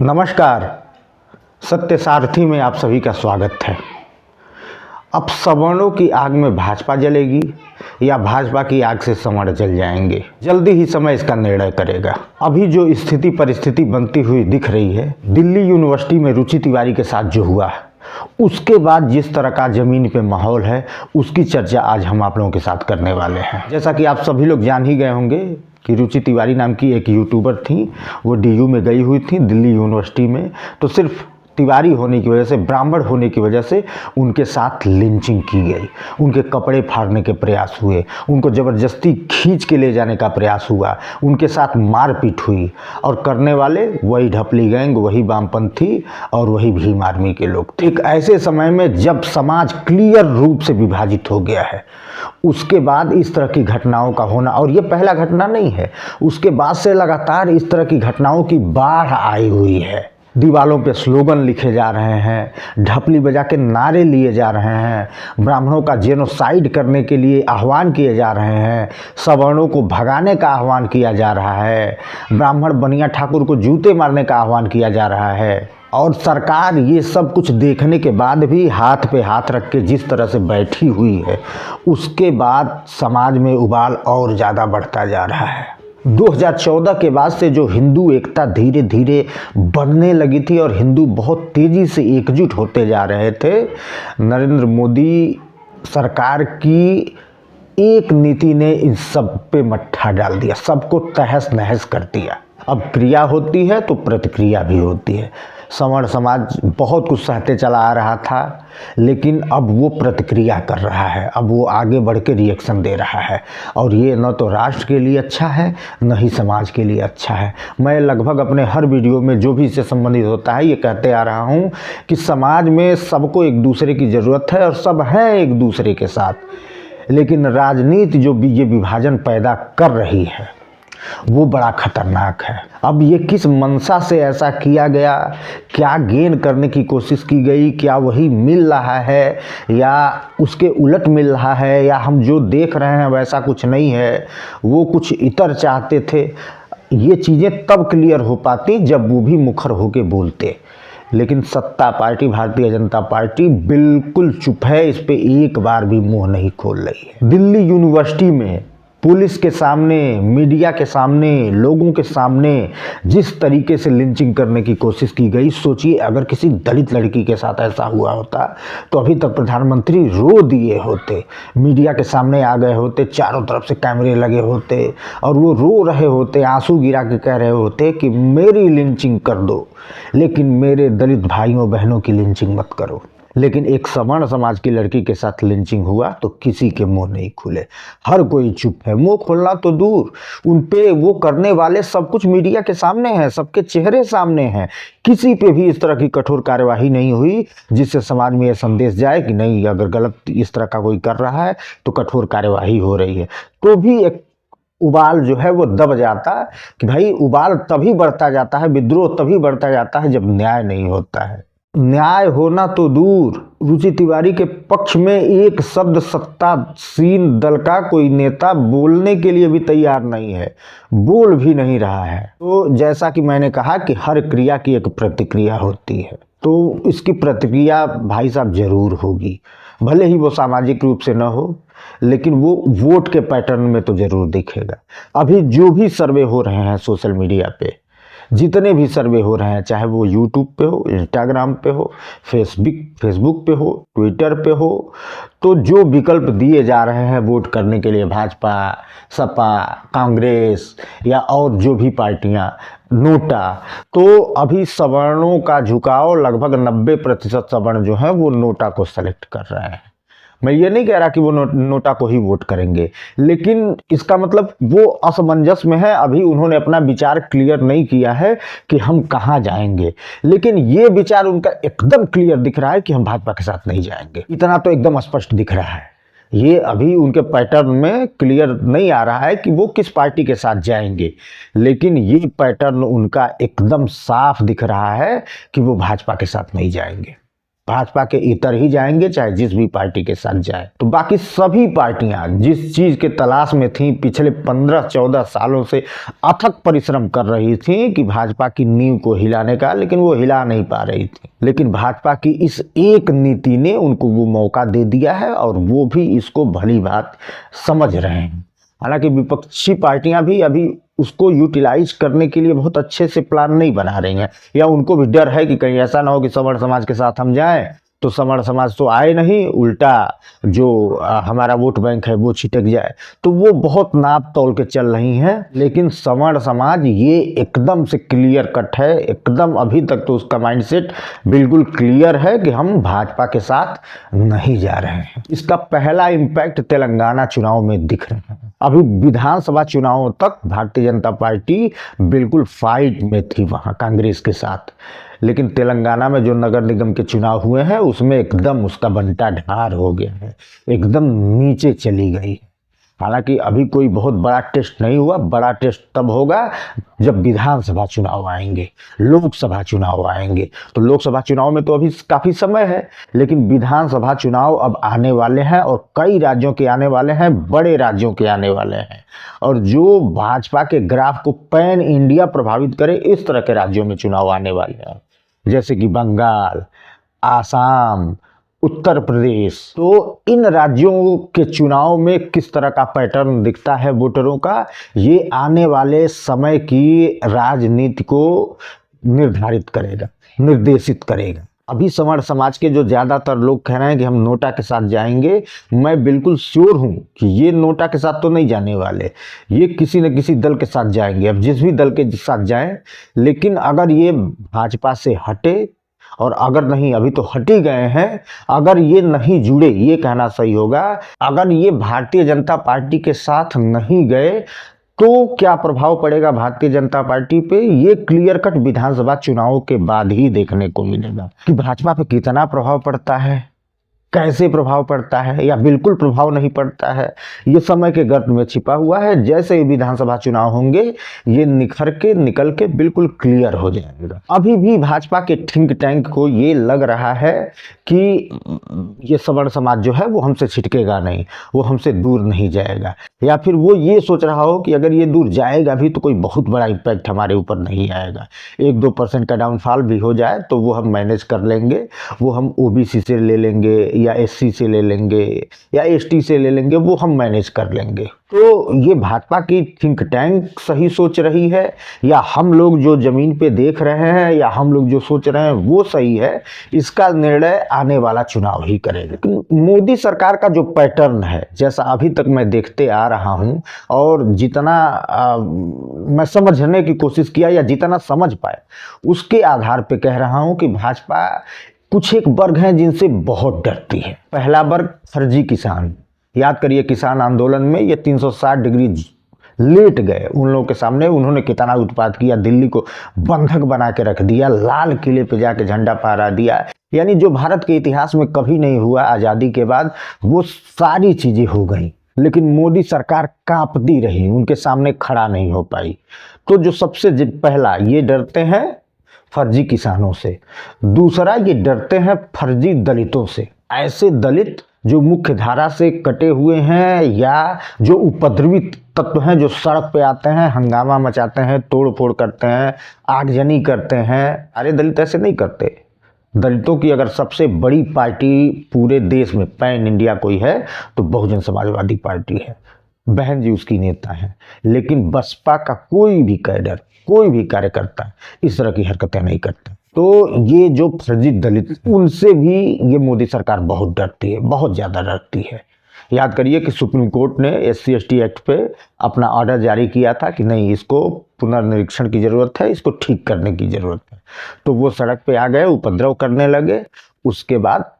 नमस्कार। सत्य सारथी में आप सभी का स्वागत है। अब सवर्णों की आग में भाजपा जलेगी या भाजपा की आग से सवर्ण जल जाएंगे, जल्दी ही समय इसका निर्णय करेगा। अभी जो स्थिति परिस्थिति बनती हुई दिख रही है, दिल्ली यूनिवर्सिटी में रुचि तिवारी के साथ जो हुआ, उसके बाद जिस तरह का जमीन पे माहौल है, उसकी चर्चा आज हम आप लोगों के साथ करने वाले हैं। जैसा कि आप सभी लोग जान ही गए होंगे कि रुचि तिवारी नाम की एक यूट्यूबर थी, वो डीयू में गई हुई थी दिल्ली यूनिवर्सिटी में। तो सिर्फ तिवारी होने की वजह से, ब्राह्मण होने की वजह से उनके साथ लिंचिंग की गई, उनके कपड़े फाड़ने के प्रयास हुए, उनको ज़बरदस्ती खींच के ले जाने का प्रयास हुआ, उनके साथ मारपीट हुई। और करने वाले वही ढपली गैंग, वही वामपंथी और वही भीम आर्मी के लोग। एक ऐसे समय में जब समाज क्लियर रूप से विभाजित हो गया है, उसके बाद इस तरह की घटनाओं का होना, और ये पहला घटना नहीं है, उसके बाद से लगातार इस तरह की घटनाओं की बाढ़ आई हुई है। दीवालों पे स्लोगन लिखे जा रहे हैं, ढपली बजा के नारे लिए जा रहे हैं, ब्राह्मणों का जेनोसाइड करने के लिए आह्वान किए जा रहे हैं, सवर्णों को भगाने का आह्वान किया जा रहा है, ब्राह्मण बनिया ठाकुर को जूते मारने का आह्वान किया जा रहा है। और सरकार ये सब कुछ देखने के बाद भी हाथ पे हाथ रख के जिस तरह से बैठी हुई है, उसके बाद समाज में उबाल और ज़्यादा बढ़ता जा रहा है। 2014 के बाद से जो हिंदू एकता धीरे धीरे बढ़ने लगी थी और हिंदू बहुत तेज़ी से एकजुट होते जा रहे थे, नरेंद्र मोदी सरकार की एक नीति ने इन सब पे मट्ठा डाल दिया, सबको तहस नहस कर दिया। अब क्रिया होती है तो प्रतिक्रिया भी होती है। सवर्ण समाज बहुत कुछ सहते चला आ रहा था, लेकिन अब वो प्रतिक्रिया कर रहा है, अब वो आगे बढ़ के रिएक्शन दे रहा है। और ये न तो राष्ट्र के लिए अच्छा है, न ही समाज के लिए अच्छा है। मैं लगभग अपने हर वीडियो में जो भी इससे संबंधित होता है, ये कहते आ रहा हूँ कि समाज में सबको एक दूसरे की ज़रूरत है और सब हैं एक दूसरे के साथ। लेकिन राजनीति जो भी ये विभाजन पैदा कर रही है, वो बड़ा खतरनाक है। अब ये किस मंशा से ऐसा किया गया, क्या गेन करने की कोशिश की गई, क्या वही मिल रहा है या उसके उलट मिल रहा है, या हम जो देख रहे हैं वैसा कुछ नहीं है, वो कुछ इतर चाहते थे, ये चीज़ें तब क्लियर हो पाती जब वो भी मुखर होके बोलते। लेकिन सत्ता पार्टी भारतीय जनता पार्टी बिल्कुल चुप है, इस पे एक बार भी मुंह नहीं खोल रही है। दिल्ली यूनिवर्सिटी में पुलिस के सामने, मीडिया के सामने, लोगों के सामने जिस तरीके से लिंचिंग करने की कोशिश की गई, सोचिए अगर किसी दलित लड़की के साथ ऐसा हुआ होता तो अभी तक प्रधानमंत्री रो दिए होते, मीडिया के सामने आ गए होते, चारों तरफ से कैमरे लगे होते और वो रो रहे होते, आंसू गिरा के कह रहे होते कि मेरी लिंचिंग कर दो, लेकिन मेरे दलित भाइयों बहनों की लिंचिंग मत करो। लेकिन एक सवर्ण समाज की लड़की के साथ लिंचिंग हुआ तो किसी के मुंह नहीं खुले, हर कोई चुप है। मुंह खोलना तो दूर, उन पे वो करने वाले सब कुछ मीडिया के सामने है, सबके चेहरे सामने हैं। किसी पे भी इस तरह की कठोर कार्यवाही नहीं हुई जिससे समाज में यह संदेश जाए कि नहीं, अगर गलत इस तरह का कोई कर रहा है तो कठोर कार्यवाही हो रही है। तो भी एक उबाल जो है वो दब जाता है कि भाई उबाल तभी बढ़ता जाता है, विद्रोह तभी बढ़ता जाता है जब न्याय नहीं होता है। न्याय होना तो दूर, रुचि तिवारी के पक्ष में एक शब्द सत्तासीन दल का कोई नेता बोलने के लिए भी तैयार नहीं है, बोल भी नहीं रहा है। तो जैसा कि मैंने कहा कि हर क्रिया की एक प्रतिक्रिया होती है, तो इसकी प्रतिक्रिया भाई साहब जरूर होगी, भले ही वो सामाजिक रूप से न हो, लेकिन वो वोट के पैटर्न में तो जरूर दिखेगा। अभी जो भी सर्वे हो रहे हैं सोशल मीडिया पे, जितने भी सर्वे हो रहे हैं, चाहे वो यूट्यूब पे हो, इंस्टाग्राम पे हो, फेसबुक पे हो, ट्विटर पे हो, तो जो विकल्प दिए जा रहे हैं वोट करने के लिए, भाजपा, सपा, कांग्रेस या और जो भी पार्टियां, नोटा, तो अभी सवर्णों का झुकाव लगभग 90% सवर्ण जो है वो नोटा को सेलेक्ट कर रहे हैं। मैं ये नहीं कह रहा कि वो नोटा को ही वोट करेंगे, लेकिन इसका मतलब वो असमंजस में है। अभी उन्होंने अपना विचार क्लियर नहीं किया है कि हम कहाँ जाएंगे, लेकिन ये विचार उनका एकदम क्लियर दिख रहा है कि हम भाजपा के साथ नहीं जाएंगे। इतना तो एकदम स्पष्ट दिख रहा है। ये अभी उनके पैटर्न में क्लियर नहीं आ रहा है कि वो किस पार्टी के साथ जाएंगे, लेकिन ये पैटर्न उनका एकदम साफ दिख रहा है कि वो भाजपा के साथ नहीं जाएंगे। भाजपा के इतर ही जाएंगे, चाहे जिस भी पार्टी के साथ जाए। तो बाकी सभी पार्टियां जिस चीज के तलाश में थी, पिछले 15-14 सालों से अथक परिश्रम कर रही थी कि भाजपा की नींव को हिलाने का, लेकिन वो हिला नहीं पा रही थी। लेकिन भाजपा की इस एक नीति ने उनको वो मौका दे दिया है और वो भी इसको भली बात समझ रहे हैं। हालांकि विपक्षी पार्टियां भी अभी उसको यूटिलाइज करने के लिए बहुत अच्छे से प्लान नहीं बना रही हैं, या उनको भी डर है कि कहीं ऐसा ना हो कि सवर्ण समाज के साथ हम जाएं तो सवर्ण समाज तो आए नहीं, उल्टा जो हमारा वोट बैंक है वो छिटक जाए। तो वो बहुत नाप तोल के चल रही हैं। लेकिन सवर्ण समाज ये एकदम से क्लियर कट है, एकदम अभी तक तो उसका माइंडसेट बिल्कुल क्लियर है कि हम भाजपा के साथ नहीं जा रहे हैं। इसका पहला इम्पैक्ट तेलंगाना चुनाव में दिख रहा है। अभी विधानसभा चुनावों तक भारतीय जनता पार्टी बिल्कुल फाइट में थी वहाँ कांग्रेस के साथ, लेकिन तेलंगाना में जो नगर निगम के चुनाव हुए हैं उसमें एकदम उसका बंटा ढार हो गया है, एकदम नीचे चली गई। हालांकि अभी कोई बहुत बड़ा टेस्ट नहीं हुआ, बड़ा टेस्ट तब होगा जब विधानसभा चुनाव आएंगे, लोकसभा चुनाव आएंगे। तो लोकसभा चुनाव में तो अभी काफ़ी समय है, लेकिन विधानसभा चुनाव अब आने वाले हैं और कई राज्यों के आने वाले हैं, बड़े राज्यों के आने वाले हैं। और जो भाजपा के ग्राफ को पैन इंडिया प्रभावित करे इस तरह के राज्यों में चुनाव आने वाले हैं, जैसे कि बंगाल, आसाम, उत्तर प्रदेश। तो इन राज्यों के चुनाव में किस तरह का पैटर्न दिखता है वोटरों का, ये आने वाले समय की राजनीति को निर्धारित करेगा, निर्देशित करेगा। अभी सवर्ण समाज के जो ज़्यादातर लोग कह रहे हैं कि हम नोटा के साथ जाएंगे, मैं बिल्कुल श्योर हूँ कि ये नोटा के साथ तो नहीं जाने वाले, ये किसी न किसी दल के साथ जाएंगे। अब जिस भी दल के साथ जाएं, लेकिन अगर ये भाजपा से हटे, और अगर नहीं, अभी तो हट ही गए हैं, अगर ये नहीं जुड़े, ये कहना सही होगा, अगर ये भारतीय जनता पार्टी के साथ नहीं गए तो क्या प्रभाव पड़ेगा भारतीय जनता पार्टी पे, ये क्लियर कट विधानसभा चुनावों के बाद ही देखने को मिलेगा कि भाजपा पे कितना प्रभाव पड़ता है, कैसे प्रभाव पड़ता है, या बिल्कुल प्रभाव नहीं पड़ता है। ये समय के गर्त में छिपा हुआ है। जैसे ही विधानसभा चुनाव होंगे ये निखर के निकल के बिल्कुल क्लियर हो जाएगा। अभी भी भाजपा के थिंक टैंक को ये लग रहा है कि ये सवर्ण समाज जो है वो हमसे छिटकेगा नहीं, वो हमसे दूर नहीं जाएगा, या फिर वो ये सोच रहा हो कि अगर ये दूर जाएगा भी तो कोई बहुत बड़ा इम्पैक्ट हमारे ऊपर नहीं आएगा, 1-2% का डाउनफॉल भी हो जाए तो वो हम मैनेज कर लेंगे, वो हम ओबीसी से ले लेंगे या एससी से ले लेंगे या एसटी से ले लेंगे, वो हम मैनेज कर लेंगे। तो ये भाजपा की थिंक टैंक सही सोच रही है, या हम लोग जो जमीन पे देख रहे हैं, या हम लोग जो सोच रहे हैं वो सही है, इसका निर्णय आने वाला चुनाव ही करेगा। लेकिन मोदी सरकार का जो पैटर्न है, जैसा अभी तक मैं देखते आ रहा हूँ, और जितना मैं समझने की कोशिश किया या जितना समझ पाए, उसके आधार पे कह रहा हूँ कि भाजपा कुछ एक वर्ग हैं जिनसे बहुत डरती है। पहला वर्ग फर्जी किसान। याद करिए किसान आंदोलन में ये 360 डिग्री लेट गए, उन लोगों के सामने उन्होंने कितना उत्पात किया, दिल्ली को बंधक बना के रख दिया, लाल किले पे जाके झंडा फहरा दिया, यानी जो भारत के इतिहास में कभी नहीं हुआ आज़ादी के बाद, वो सारी चीज़ें हो गई। लेकिन मोदी सरकार कांपती रही, उनके सामने खड़ा नहीं हो पाई। तो जो सबसे पहला, ये डरते हैं फर्जी किसानों से। दूसरा, ये डरते हैं फर्जी दलितों से। ऐसे दलित जो मुख्य धारा से कटे हुए हैं, या जो उपद्रवित तत्व हैं, जो सड़क पे आते हैं, हंगामा मचाते हैं, तोड़ फोड़ करते हैं, आगजनी करते हैं। अरे दलित ऐसे नहीं करते। दलितों की अगर सबसे बड़ी पार्टी पूरे देश में पैन इंडिया कोई है तो बहुजन समाजवादी पार्टी है, बहन जी उसकी नेता है। लेकिन बसपा का कोई भी कैडर, कोई भी कार्यकर्ता इस तरह की हरकतें नहीं करता। तो ये जो फर्जी दलित, उनसे भी ये मोदी सरकार बहुत डरती है, बहुत ज़्यादा डरती है। याद करिए कि सुप्रीम कोर्ट ने SC/ST एक्ट पे अपना ऑर्डर जारी किया था कि नहीं, इसको पुनर्निरीक्षण की ज़रूरत है, इसको ठीक करने की ज़रूरत है। तो वो सड़क पे आ गए, उपद्रव करने लगे। उसके बाद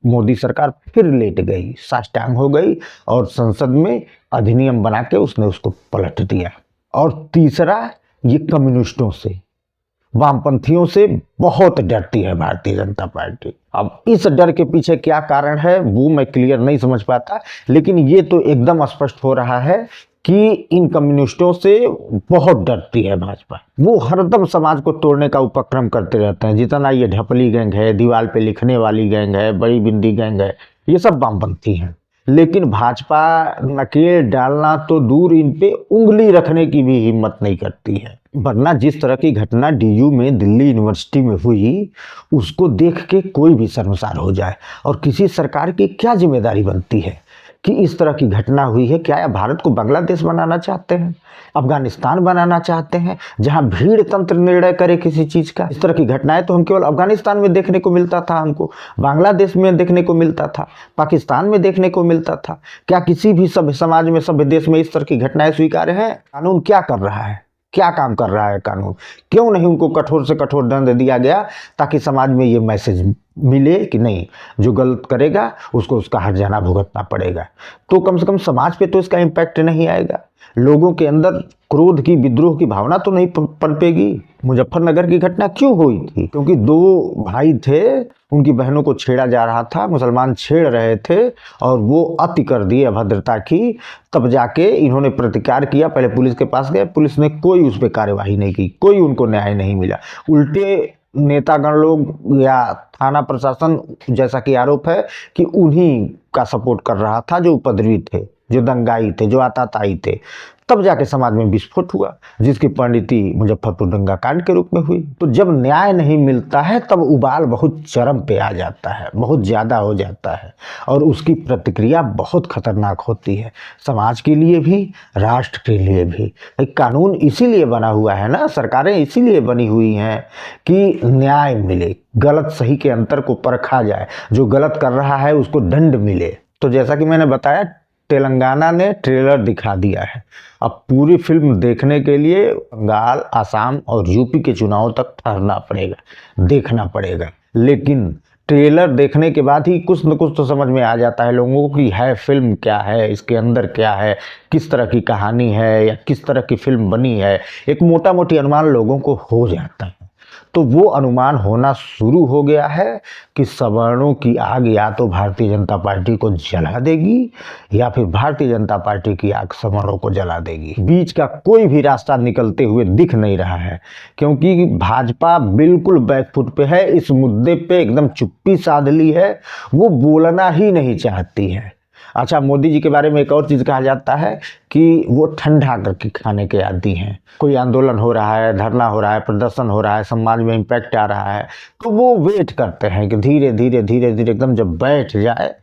मोदी सरकार फिर लेट गई, साष्टांग हो गई, और संसद में अधिनियम बना के उसने उसको पलट दिया। और तीसरा, ये कम्युनिस्टों से, वामपंथियों से बहुत डरती है भारतीय जनता पार्टी। अब इस डर के पीछे क्या कारण है वो मैं क्लियर नहीं समझ पाता, लेकिन ये तो एकदम स्पष्ट हो रहा है कि इन कम्युनिस्टों से बहुत डरती है भाजपा। वो हरदम समाज को तोड़ने का उपक्रम करते रहते हैं। जितना ये ढपली गैंग है, दीवार पे लिखने वाली गैंग है, बड़ी बिंदी गैंग है, ये सब वामपंथी हैं। लेकिन भाजपा नकेल डालना तो दूर, इन पे उंगली रखने की भी हिम्मत नहीं करती है। वरना जिस तरह की घटना डीयू में, दिल्ली यूनिवर्सिटी में हुई, उसको देख के कोई भी शर्मसार हो जाए। और किसी सरकार की क्या जिम्मेदारी बनती है कि इस तरह की घटना हुई है। क्या भारत को बांग्लादेश बनाना चाहते हैं, अफगानिस्तान बनाना चाहते हैं, जहां भीड़ तंत्र निर्णय करे किसी चीज का? इस तरह की घटनाएं तो हम केवल अफगानिस्तान में देखने को मिलता था, हमको बांग्लादेश में देखने को मिलता था, पाकिस्तान में देखने को मिलता था। क्या किसी भी सभ्य समाज में, सभ्य देश में इस तरह की घटनाएं स्वीकार्य हैं? कानून क्या कर रहा है, क्या काम कर रहा है कानून? क्यों नहीं उनको कठोर से कठोर दंड दिया गया, ताकि समाज में ये मैसेज मिले कि नहीं, जो गलत करेगा उसको उसका हर्जाना भुगतना पड़ेगा। तो कम से कम समाज पे तो इसका इम्पैक्ट नहीं आएगा। लोगों के अंदर क्रोध की, विद्रोह की भावना तो नहीं पनपेगी। मुजफ्फरनगर की घटना क्यों हुई थी? क्योंकि दो भाई थे, उनकी बहनों को छेड़ा जा रहा था, मुसलमान छेड़ रहे थे और वो अति कर दिए अभद्रता की। तब जाके इन्होंने प्रतिकार किया, पहले पुलिस के पास गए, पुलिस ने कोई उस पर कार्यवाही नहीं की, कोई उनको न्याय नहीं मिला। उल्टे नेतागण लोग या थाना प्रशासन, जैसा कि आरोप है कि उन्हीं का सपोर्ट कर रहा था, जो उपद्रवी थे, जो दंगाई थे, जो आताताई थे। तब जाके समाज में विस्फोट हुआ, जिसकी परिणति मुजफ्फरपुर दंगा कांड के रूप में हुई। तो जब न्याय नहीं मिलता है तब उबाल बहुत चरम पे आ जाता है, बहुत ज़्यादा हो जाता है, और उसकी प्रतिक्रिया बहुत खतरनाक होती है, समाज के लिए भी, राष्ट्र के लिए भी। एक कानून इसीलिए बना हुआ है ना, सरकारें इसीलिए बनी हुई हैं कि न्याय मिले, गलत सही के अंतर को परखा जाए, जो गलत कर रहा है उसको दंड मिले। तो जैसा कि मैंने बताया, तेलंगाना ने ट्रेलर दिखा दिया है। अब पूरी फिल्म देखने के लिए बंगाल, आसाम और यूपी के चुनाव तक ठहरना पड़ेगा, देखना पड़ेगा। लेकिन ट्रेलर देखने के बाद ही कुछ न कुछ तो समझ में आ जाता है लोगों को कि है फिल्म क्या है, इसके अंदर क्या है, किस तरह की कहानी है या किस तरह की फिल्म बनी है। एक मोटा मोटी अनुमान लोगों को हो जाता है। तो वो अनुमान होना शुरू हो गया है कि सवर्णों की आग या तो भारतीय जनता पार्टी को जला देगी या फिर भारतीय जनता पार्टी की आग सवर्णों को जला देगी। बीच का कोई भी रास्ता निकलते हुए दिख नहीं रहा है, क्योंकि भाजपा बिल्कुल बैकफुट पे है। इस मुद्दे पे एकदम चुप्पी साध ली है, वो बोलना ही नहीं चाहती है। अच्छा, मोदी जी के बारे में एक और चीज़ कहा जाता है कि वो ठंडा करके खाने के आदी हैं। कोई आंदोलन हो रहा है, धरना हो रहा है, प्रदर्शन हो रहा है, समाज में इम्पैक्ट आ रहा है, तो वो वेट करते हैं कि धीरे धीरे धीरे धीरे एकदम जब बैठ जाए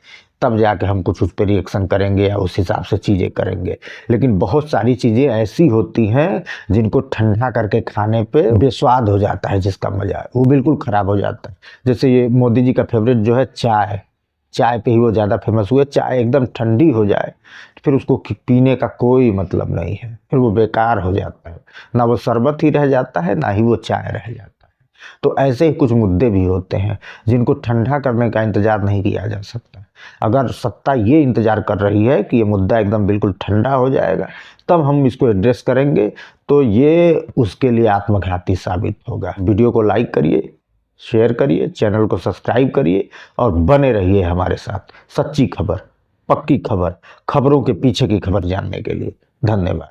तब जाके हम कुछ उस पर रिएक्शन करेंगे या उस हिसाब से चीज़ें करेंगे। लेकिन बहुत सारी चीज़ें ऐसी होती हैं जिनको ठंडा करके खाने पे बेस्वाद हो जाता है, जिसका मज़ा वो बिल्कुल ख़राब हो जाता है। जैसे ये मोदी जी का फेवरेट जो है चाय, चाय पे ही वो ज़्यादा फेमस हुए। चाय एकदम ठंडी हो जाए फिर उसको पीने का कोई मतलब नहीं है, फिर वो बेकार हो जाता है, ना वो शरबत ही रह जाता है, ना ही वो चाय रह जाता है। तो ऐसे ही कुछ मुद्दे भी होते हैं जिनको ठंडा करने का इंतज़ार नहीं किया जा सकता। अगर सत्ता ये इंतज़ार कर रही है कि ये मुद्दा एकदम बिल्कुल ठंडा हो जाएगा तब हम इसको एड्रेस करेंगे, तो ये उसके लिए आत्मघाती साबित होगा। वीडियो को लाइक करिए, शेयर करिए, चैनल को सब्सक्राइब करिए और बने रहिए हमारे साथ। सच्ची खबर, पक्की खबर, खबरों के पीछे की खबर जानने के लिए। धन्यवाद।